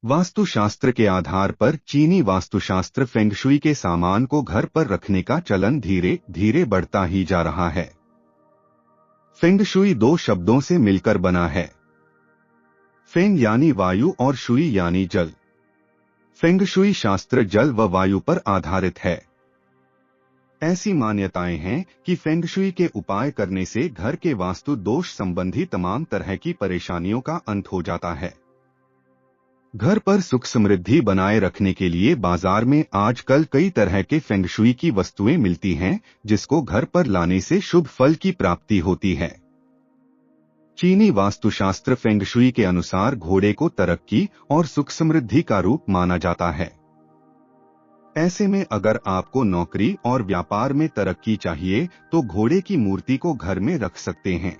वास्तुशास्त्र के आधार पर चीनी वास्तुशास्त्र फेंगशुई के सामान को घर पर रखने का चलन धीरे धीरे बढ़ता ही जा रहा है। फेंगशुई दो शब्दों से मिलकर बना है। फेंग यानी वायु और शुई यानी जल। फेंगशुई शास्त्र जल व वायु पर आधारित है। ऐसी मान्यताएं हैं कि फेंगशुई के उपाय करने से घर के वास्तु दोष संबंधी तमाम तरह की परेशानियों का अंत हो जाता है। घर पर सुख समृद्धि बनाए रखने के लिए बाजार में आजकल कई तरह के फेंगशुई की वस्तुएं मिलती हैं, जिसको घर पर लाने से शुभ फल की प्राप्ति होती है। चीनी वास्तुशास्त्र फेंगशुई के अनुसार घोड़े को तरक्की और सुख समृद्धि का रूप माना जाता है। ऐसे में अगर आपको नौकरी और व्यापार में तरक्की चाहिए तो घोड़े की मूर्ति को घर में रख सकते हैं।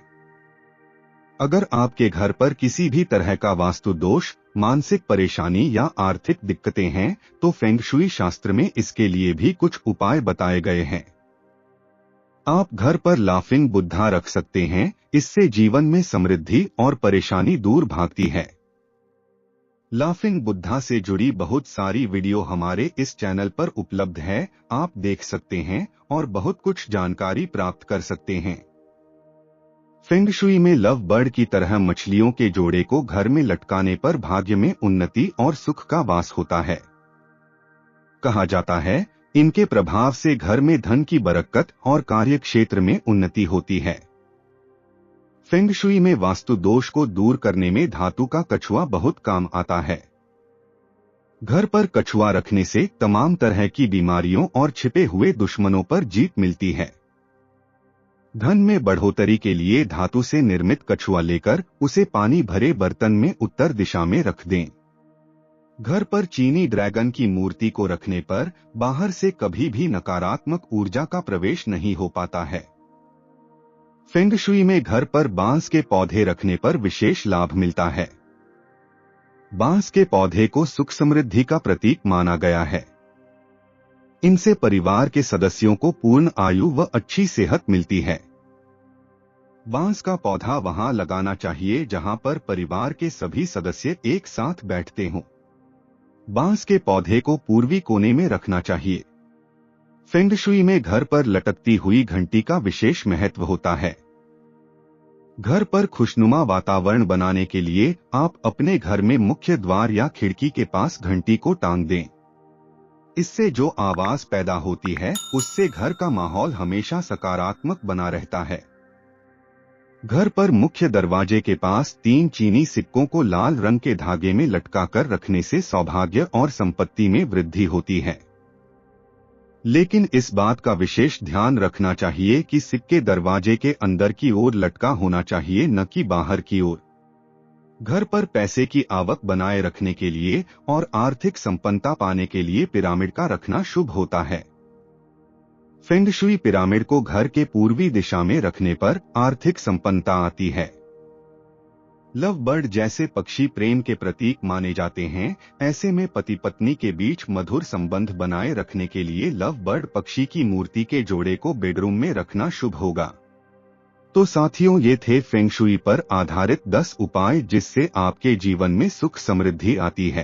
अगर आपके घर पर किसी भी तरह का वास्तु दोष, मानसिक परेशानी या आर्थिक दिक्कतें हैं तो फेंगशुई शास्त्र में इसके लिए भी कुछ उपाय बताए गए हैं। आप घर पर लाफिंग बुद्धा रख सकते हैं, इससे जीवन में समृद्धि और परेशानी दूर भागती है। लाफिंग बुद्धा से जुड़ी बहुत सारी वीडियो हमारे इस चैनल पर उपलब्ध है, आप देख सकते हैं और बहुत कुछ जानकारी प्राप्त कर सकते हैं। फेंगशुई में लव बर्ड की तरह मछलियों के जोड़े को घर में लटकाने पर भाग्य में उन्नति और सुख का वास होता है। कहा जाता है, इनके प्रभाव से घर में धन की बरकत और कार्य क्षेत्र में उन्नति होती है। फेंगशुई में वास्तु दोष को दूर करने में धातु का कछुआ बहुत काम आता है। घर पर कछुआ रखने से तमाम तरह की बीमारियों और छिपे हुए दुश्मनों पर जीत मिलती है। धन में बढ़ोतरी के लिए धातु से निर्मित कछुआ लेकर उसे पानी भरे बर्तन में उत्तर दिशा में रख दें। घर पर चीनी ड्रैगन की मूर्ति को रखने पर बाहर से कभी भी नकारात्मक ऊर्जा का प्रवेश नहीं हो पाता है। फेंगशुई में घर पर बांस के पौधे रखने पर विशेष लाभ मिलता है। बांस के पौधे को सुख समृद्धि का प्रतीक माना गया है। इनसे परिवार के सदस्यों को पूर्ण आयु व अच्छी सेहत मिलती है। बांस का पौधा वहां लगाना चाहिए जहां पर परिवार के सभी सदस्य एक साथ बैठते हों। बांस के पौधे को पूर्वी कोने में रखना चाहिए। फेंगशुई में घर पर लटकती हुई घंटी का विशेष महत्व होता है। घर पर खुशनुमा वातावरण बनाने के लिए आप अपने घर में मुख्य द्वार या खिड़की के पास घंटी को टांग दें। इससे जो आवाज पैदा होती है उससे घर का माहौल हमेशा सकारात्मक बना रहता है। घर पर मुख्य दरवाजे के पास 3 चीनी सिक्कों को लाल रंग के धागे में लटकाकर रखने से सौभाग्य और संपत्ति में वृद्धि होती है। लेकिन इस बात का विशेष ध्यान रखना चाहिए कि सिक्के दरवाजे के अंदर की ओर लटका होना चाहिए, न कि बाहर की ओर। घर पर पैसे की आवक बनाए रखने के लिए और आर्थिक संपन्नता पाने के लिए पिरामिड का रखना शुभ होता है। फेंगशुई पिरामिड को घर के पूर्वी दिशा में रखने पर आर्थिक संपन्नता आती है। लव बर्ड जैसे पक्षी प्रेम के प्रतीक माने जाते हैं, ऐसे में पति पत्नी के बीच मधुर संबंध बनाए रखने के लिए लव बर्ड पक्षी की मूर्ति के जोड़े को बेडरूम में रखना शुभ होगा। तो साथियों, ये थे फेंगशुई पर आधारित 10 उपाय जिससे आपके जीवन में सुख समृद्धि आती है।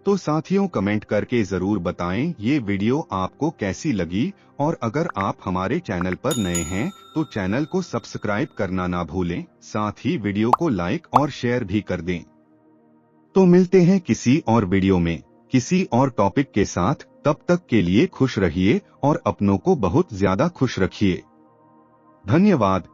तो साथियों, कमेंट करके जरूर बताएं ये वीडियो आपको कैसी लगी, और अगर आप हमारे चैनल पर नए हैं तो चैनल को सब्सक्राइब करना ना भूलें, साथ ही वीडियो को लाइक और शेयर भी कर दें। तो मिलते हैं किसी और वीडियो में किसी और टॉपिक के साथ। तब तक के लिए खुश रहिए और अपनों को बहुत ज्यादा खुश रखिए। धन्यवाद।